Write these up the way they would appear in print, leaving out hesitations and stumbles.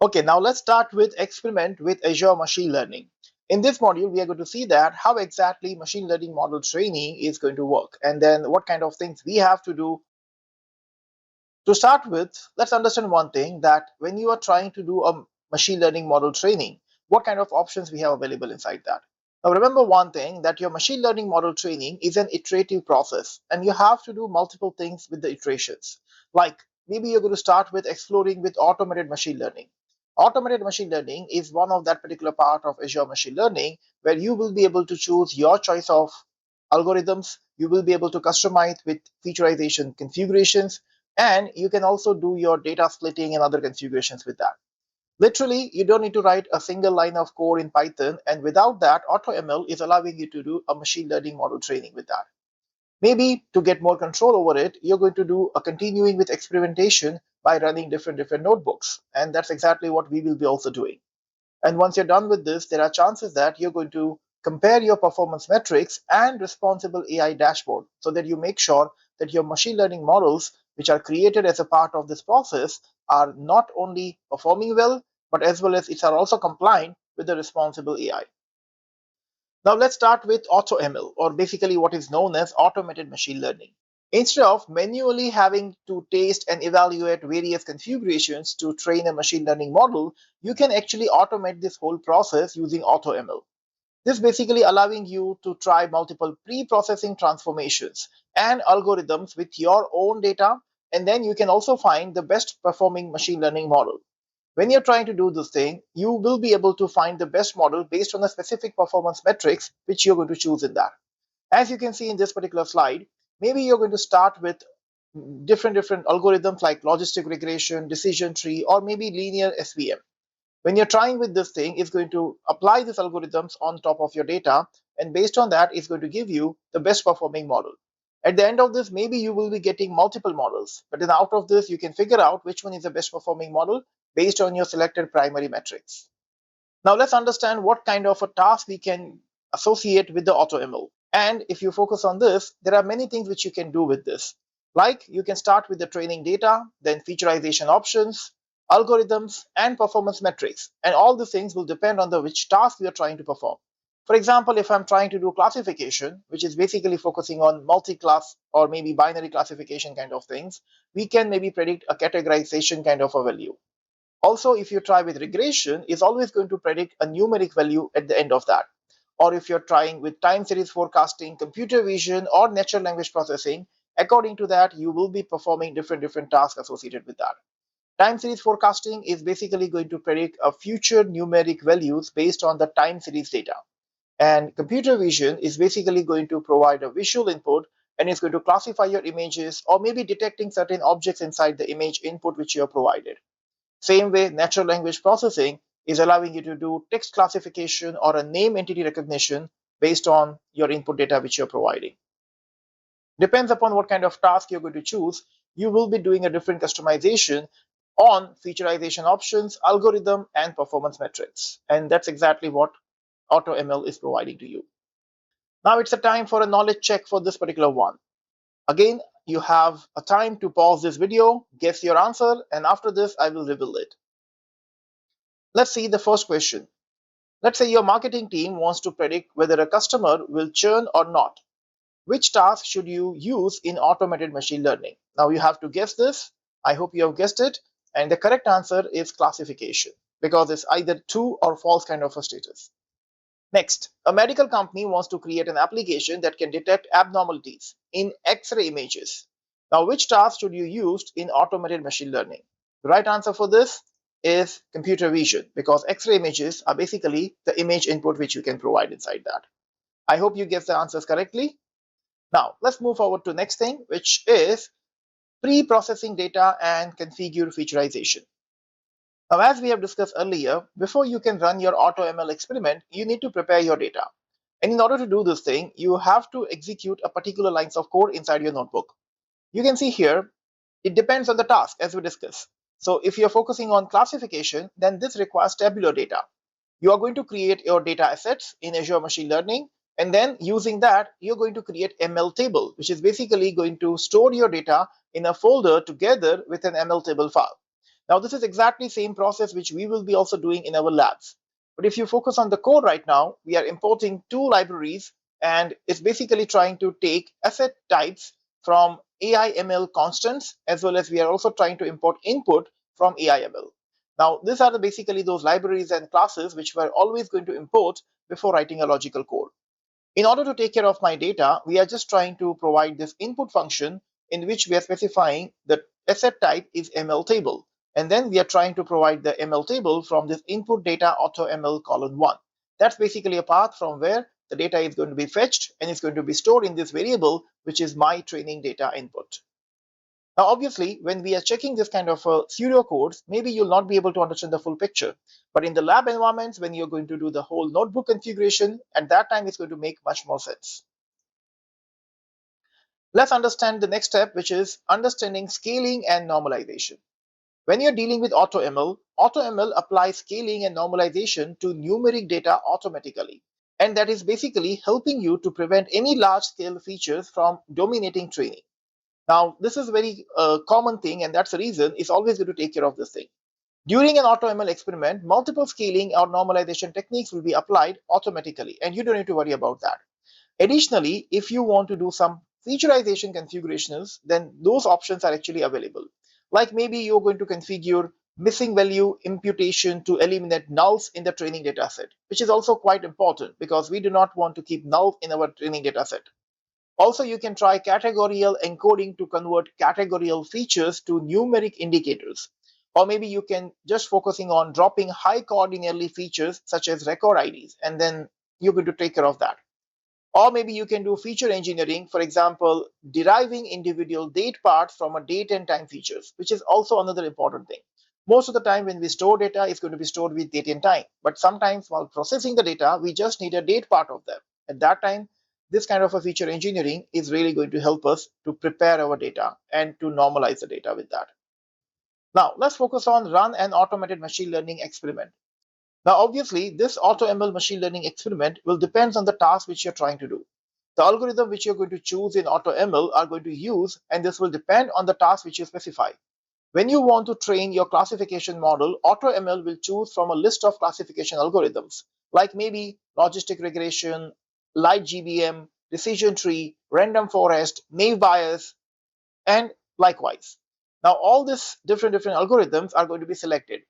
Okay, now let's start with experiment with Azure Machine Learning. In this module, we are going to see that how exactly machine learning model training is going to work, and then what kind of things we have to do. To start with, let's understand one thing, that when you are trying to do a machine learning model training, what kind of options we have available inside that. Now remember one thing, that your machine learning model training is an iterative process, and you have to do multiple things with the iterations. Like maybe you're going to start with exploring with automated machine learning. Automated machine learning is one of that particular part of Azure Machine Learning where you will be able to choose your choice of algorithms. You will be able to customize with featureization configurations, and you can also do your data splitting and other configurations with that. Literally, you don't need to write a single line of code in Python, and without that, AutoML is allowing you to do a machine learning model training with that. Maybe to get more control over it, you're going to do a continuing with experimentation by running different notebooks. And that's exactly what we will be also doing. And once you're done with this, there are chances that you're going to compare your performance metrics and responsible AI dashboard so that you make sure that your machine learning models, which are created as a part of this process, are not only performing well, but as well as it are also compliant with the responsible AI. Now let's start with AutoML, or basically what is known as automated machine learning. Instead of manually having to test and evaluate various configurations to train a machine learning model, you can actually automate this whole process using AutoML. This basically allowing you to try multiple pre-processing transformations and algorithms with your own data, and then you can also find the best performing machine learning model. When you're trying to do this thing, you will be able to find the best model based on the specific performance metrics which you're going to choose in that. As you can see in this particular slide, maybe you're going to start with different algorithms like logistic regression, decision tree, or maybe linear SVM. When you're trying with this thing, it's going to apply these algorithms on top of your data, and based on that, it's going to give you the best performing model. At the end of this, maybe you will be getting multiple models, but then out of this, you can figure out which one is the best performing model based on your selected primary metrics. Now let's understand what kind of a task we can associate with the AutoML. And if you focus on this, there are many things which you can do with this. Like you can start with the training data, then featureization options, algorithms, and performance metrics. And all these things will depend on the which task we are trying to perform. For example, if I'm trying to do classification, which is basically focusing on multi-class or maybe binary classification kind of things, we can maybe predict a categorization kind of a value. Also, if you try with regression, it's always going to predict a numeric value at the end of that. Or if you're trying with time series forecasting, computer vision, or natural language processing, according to that, you will be performing different tasks associated with that. Time series forecasting is basically going to predict a future numeric values based on the time series data. And computer vision is basically going to provide a visual input, and it's going to classify your images or maybe detecting certain objects inside the image input which you are provided. Same way, natural language processing is allowing you to do text classification or a name entity recognition based on your input data which you're providing. Depends upon what kind of task you're going to choose, you will be doing a different customization on featureization options, algorithm, and performance metrics. And that's exactly what AutoML is providing to you. Now it's a time for a knowledge check for this particular one. Again, you have a time to pause this video, guess your answer, and after this, I will reveal it. Let's see the first question. Let's say your marketing team wants to predict whether a customer will churn or not. Which task should you use in automated machine learning? Now you have to guess this. I hope you have guessed it. And the correct answer is classification, because it's either true or false kind of a status. Next, a medical company wants to create an application that can detect abnormalities in X-ray images. Now, which task should you use in automated machine learning? The right answer for this is computer vision, because X-ray images are basically the image input which you can provide inside that. I hope you guessed the answers correctly. Now, let's move forward to the next thing, which is pre-processing data and configure featureization. Now, as we have discussed earlier, before you can run your AutoML experiment, you need to prepare your data. And in order to do this thing, you have to execute a particular lines of code inside your notebook. You can see here, it depends on the task as we discussed. So if you're focusing on classification, then this requires tabular data. You are going to create your data assets in Azure Machine Learning, and then using that, you're going to create ML table, which is basically going to store your data in a folder together with an ML table file. Now, this is exactly the same process which we will be also doing in our labs. But if you focus on the code right now, we are importing two libraries, and it's basically trying to take asset types from AI-ML constants, as well as we are also trying to import input from AI-ML. Now, these are basically those libraries and classes which we're always going to import before writing a logical code. In order to take care of my data, we are just trying to provide this input function in which we are specifying the asset type is ML table. And then we are trying to provide the ML table from this input data AutoML colon 1. That's basically a path from where the data is going to be fetched and it's going to be stored in this variable, which is my training data input. Now, obviously, when we are checking this kind of pseudo codes, maybe you'll not be able to understand the full picture. But in the lab environments, when you're going to do the whole notebook configuration, at that time, it's going to make much more sense. Let's understand the next step, which is understanding scaling and normalization. When you're dealing with AutoML, AutoML applies scaling and normalization to numeric data automatically. And that is basically helping you to prevent any large-scale features from dominating training. Now, this is a very common thing, and that's the reason it's always going to take care of this thing. During an AutoML experiment, multiple scaling or normalization techniques will be applied automatically, and you don't need to worry about that. Additionally, if you want to do some featureization configurations, then those options are actually available. Like maybe you're going to configure missing value imputation to eliminate nulls in the training dataset, which is also quite important because we do not want to keep null in our training dataset. Also, you can try categorical encoding to convert categorical features to numeric indicators. Or maybe you can just focusing on dropping high coordinately features such as record IDs, and then you're going to take care of that. Or maybe you can do feature engineering, for example, deriving individual date parts from a date and time features, which is also another important thing. Most of the time when we store data, it's going to be stored with date and time. But sometimes while processing the data, we just need a date part of them. At that time, this kind of a feature engineering is really going to help us to prepare our data and to normalize the data with that. Now, let's focus on run an automated machine learning experiment. Now, obviously, this AutoML machine learning experiment will depend on the task which you're trying to do. The algorithm which you're going to choose in AutoML are going to use, and this will depend on the task which you specify. When you want to train your classification model, AutoML will choose from a list of classification algorithms, like maybe logistic regression, light GBM, decision tree, random forest, naive Bayes, and likewise. Now, all these different algorithms are going to be selected.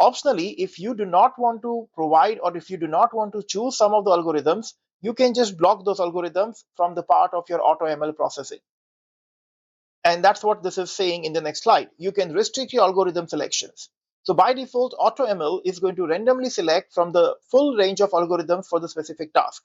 Optionally, if you do not want to provide or if you do not want to choose some of the algorithms, you can just block those algorithms from the part of your AutoML processing. And that's what this is saying in the next slide. You can restrict your algorithm selections. So by default, AutoML is going to randomly select from the full range of algorithms for the specific task.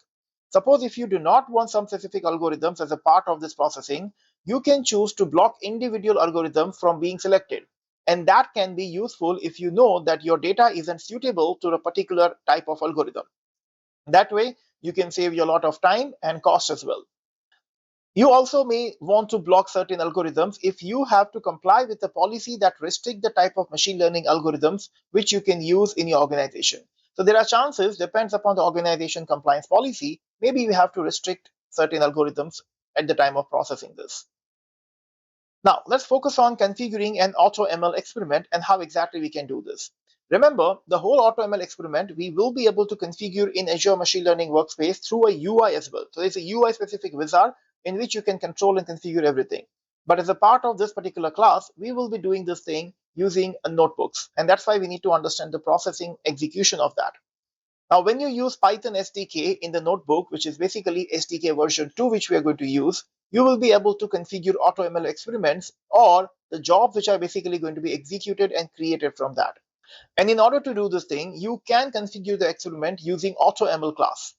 Suppose if you do not want some specific algorithms as a part of this processing, you can choose to block individual algorithms from being selected. And that can be useful if you know that your data isn't suitable to a particular type of algorithm. That way, you can save you a lot of time and cost as well. You also may want to block certain algorithms if you have to comply with a policy that restrict the type of machine learning algorithms which you can use in your organization. So there are chances, depends upon the organization compliance policy, maybe you have to restrict certain algorithms at the time of processing this. Now, let's focus on configuring an AutoML experiment and how exactly we can do this. Remember, the whole AutoML experiment, we will be able to configure in Azure Machine Learning Workspace through a UI as well. So there's a UI-specific wizard in which you can control and configure everything. But as a part of this particular class, we will be doing this thing using notebooks. And that's why we need to understand the processing execution of that. Now, when you use Python SDK in the notebook, which is basically SDK version 2, which we are going to use, you will be able to configure AutoML experiments or the jobs which are basically going to be executed and created from that. And in order to do this thing, you can configure the experiment using AutoML class.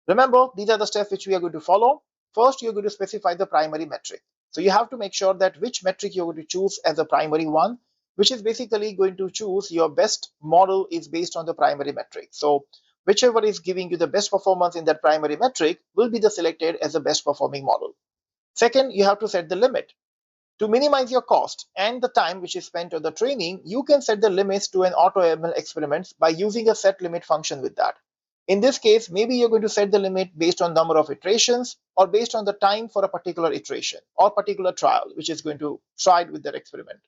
Remember, these are the steps which we are going to follow. First, you're going to specify the primary metric. So you have to make sure that which metric you're going to choose as the primary one, which is basically going to choose your best model is based on the primary metric. So whichever is giving you the best performance in that primary metric will be the selected as the best performing model. Second, you have to set the limit. To minimize your cost and the time which is spent on the training, you can set the limits to an AutoML experiment by using a set limit function with that. In this case, maybe you're going to set the limit based on number of iterations or based on the time for a particular iteration or particular trial, which is going to try with that experiment.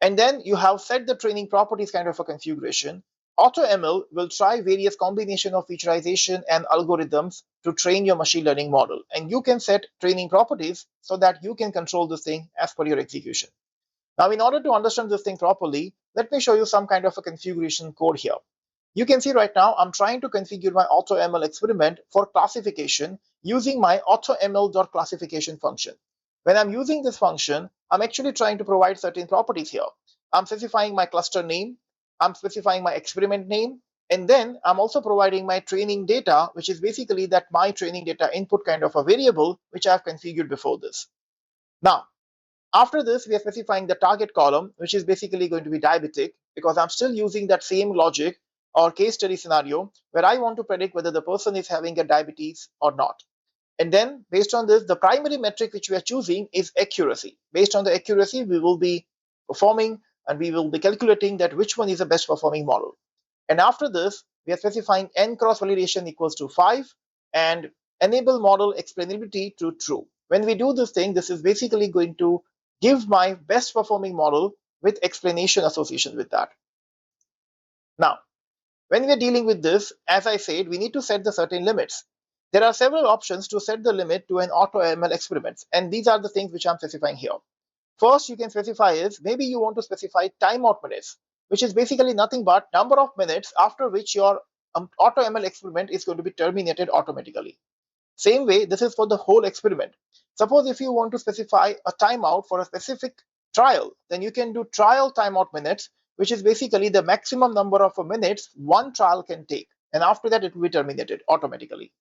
And then you have set the training properties kind of a configuration. AutoML will try various combination of featureization and algorithms to train your machine learning model. And you can set training properties so that you can control this thing as per your execution. Now, in order to understand this thing properly, let me show you some kind of a configuration code here. You can see right now, I'm trying to configure my AutoML experiment for classification using my automl.classification function. When I'm using this function, I'm actually trying to provide certain properties here. I'm specifying my cluster name, I'm specifying my experiment name, and then I'm also providing my training data, which is basically that my training data input kind of a variable, which I've configured before this. Now, after this, we are specifying the target column, which is basically going to be diabetic, because I'm still using that same logic or case study scenario where I want to predict whether the person is having a diabetes or not. And then based on this, the primary metric which we are choosing is accuracy. Based on the accuracy, we will be performing and we will be calculating that which one is the best performing model. And after this, we are specifying n cross validation equals to 5 and enable model explainability to true. When we do this thing, this is basically going to give my best performing model with explanation association with that. Now, when we are dealing with this, as I said, we need to set the certain limits. There are several options to set the limit to an AutoML experiment, and these are the things which I'm specifying here. First, you can specify is maybe you want to specify timeout minutes, which is basically nothing but number of minutes after which your AutoML experiment is going to be terminated automatically. Same way, this is for the whole experiment. Suppose if you want to specify a timeout for a specific trial, then you can do trial timeout minutes, which is basically the maximum number of minutes one trial can take. And after that, it will be terminated automatically.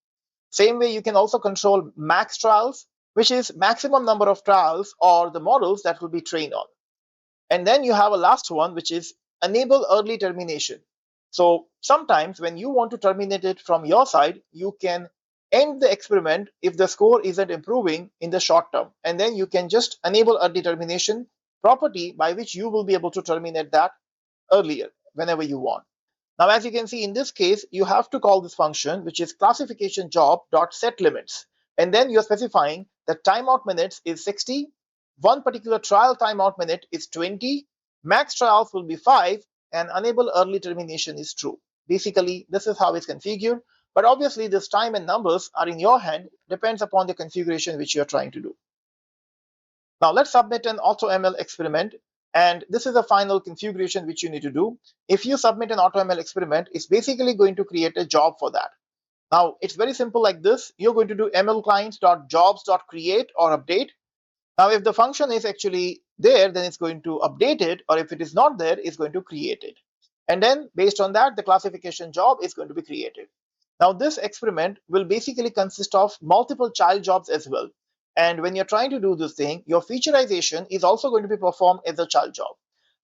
Same way, you can also control max trials, which is maximum number of trials or the models that will be trained on. And then you have a last one, which is enable early termination. So sometimes when you want to terminate it from your side, you can end the experiment if the score isn't improving in the short term. And then you can just enable early termination property by which you will be able to terminate that earlier whenever you want. Now, as you can see in this case, you have to call this function, which is classification job.setLimits. And then you're specifying that timeout minutes is 60, one particular trial timeout minute is 20, max trials will be 5, and enable early termination is true. Basically, this is how it's configured. But obviously, this time and numbers are in your hand, depends upon the configuration which you're trying to do. Now let's submit an AutoML experiment. And this is the final configuration which you need to do. If you submit an AutoML experiment, it's basically going to create a job for that. Now it's very simple like this. You're going to do mlclients.jobs.create or update. Now if the function is actually there, then it's going to update it, or if it is not there, it's going to create it. And then based on that, the classification job is going to be created. Now this experiment will basically consist of multiple child jobs as well. And when you're trying to do this thing, your featureization is also going to be performed as a child job.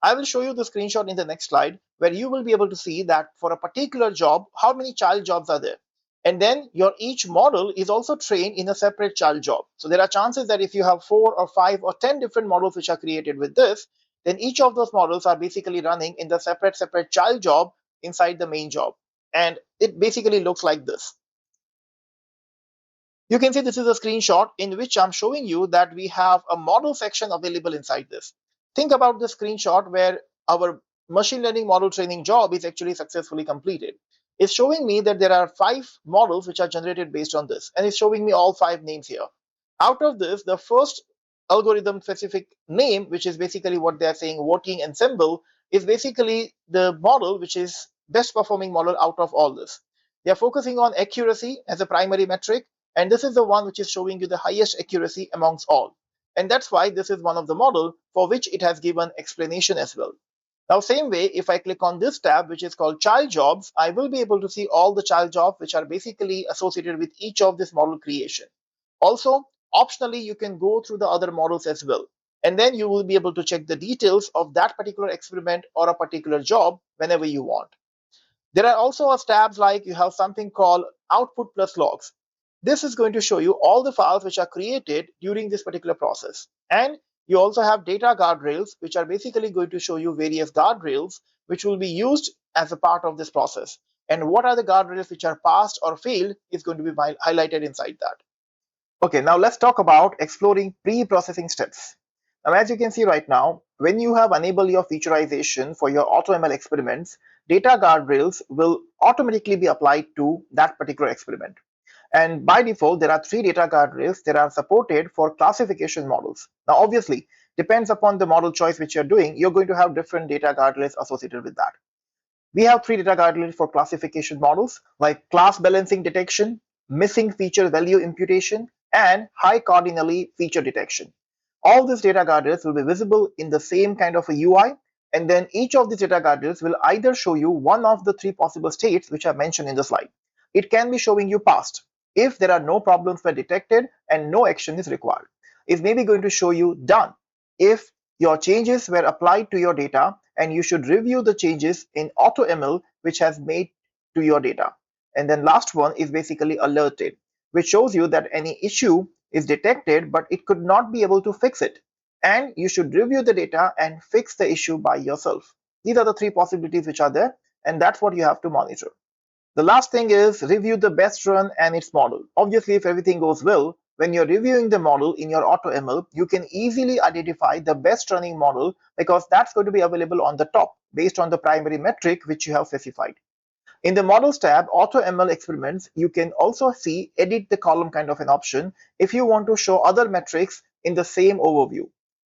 I will show you the screenshot in the next slide where you will be able to see that for a particular job, how many child jobs are there. And then your each model is also trained in a separate child job. So there are chances that if you have 4 or 5 or 10 different models which are created with this, then each of those models are basically running in the separate child job inside the main job. And it basically looks like this. You can see this is a screenshot in which I'm showing you that we have a model section available inside this. Think about the screenshot where our machine learning model training job is actually successfully completed. It's showing me that there are 5 models which are generated based on this, and it's showing me all 5 names here. Out of this, the first algorithm specific name, which is basically what they're saying voting ensemble, is basically the model which is best performing model out of all this. They are focusing on accuracy as a primary metric, and this is the one which is showing you the highest accuracy amongst all. And that's why this is one of the model for which it has given explanation as well. Now, same way, if I click on this tab, which is called child jobs, I will be able to see all the child jobs which are basically associated with each of this model creation. Also, optionally, you can go through the other models as well. And then you will be able to check the details of that particular experiment or a particular job whenever you want. There are also tabs like you have something called output plus logs. This is going to show you all the files which are created during this particular process. And you also have data guardrails, which are basically going to show you various guardrails which will be used as a part of this process. And what are the guardrails which are passed or failed is going to be highlighted inside that. Okay, now let's talk about exploring pre-processing steps. Now, as you can see right now, when you have enabled your featureization for your AutoML experiments, data guardrails will automatically be applied to that particular experiment. And by default, there are three data guardrails that are supported for classification models. Now, obviously, depends upon the model choice which you're doing, you're going to have different data guardrails associated with that. We have three data guardrails for classification models like class balancing detection, missing feature value imputation, and high cardinally feature detection. All these data guardrails will be visible in the same kind of a UI, and then each of these data guardrails will either show you one of the three possible states which are mentioned in the slide. It can be showing you past if there are no problems were detected and no action is required. It's maybe going to show you done if your changes were applied to your data and you should review the changes in AutoML which has made to your data. And then last one is basically alerted, which shows you that any issue is detected but it could not be able to fix it, and you should review the data and fix the issue by yourself. These are the three possibilities which are there, and that's what you have to monitor. The last thing is review the best run and its model. Obviously, if everything goes well, when you're reviewing the model in your AutoML, you can easily identify the best running model because that's going to be available on the top based on the primary metric which you have specified. In the Models tab, AutoML experiments, you can also see edit the column kind of an option if you want to show other metrics in the same overview.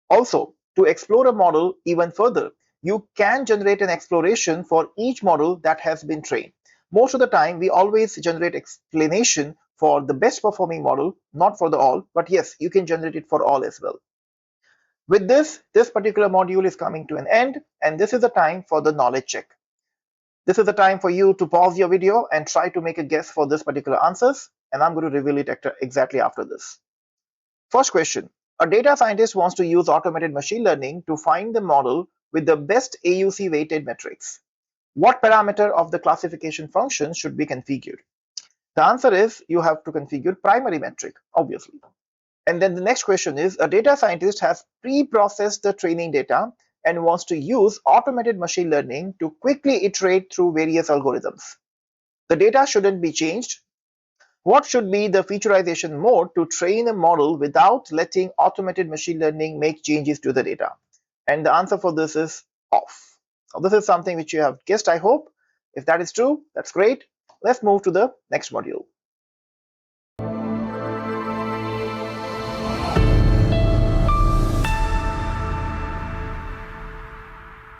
Also, to explore a model even further, you can generate an exploration for each model that has been trained. Most of the time, we always generate explanation for the best performing model, not for the all, but yes, you can generate it for all as well. With this particular module is coming to an end, and this is the time for the knowledge check. This is the time for you to pause your video and try to make a guess for this particular answers, and I'm going to reveal it exactly after this. First question. A data scientist wants to use automated machine learning to find the model with the best AUC weighted metrics. What parameter of the classification function should be configured? The answer is you have to configure primary metric, obviously. And then the next question is a data scientist has pre-processed the training data and wants to use automated machine learning to quickly iterate through various algorithms. The data shouldn't be changed. What should be the featureization mode to train a model without letting automated machine learning make changes to the data? And the answer for this is off. So this is something which you have guessed, I hope. If that is true, that's great. Let's move to the next module.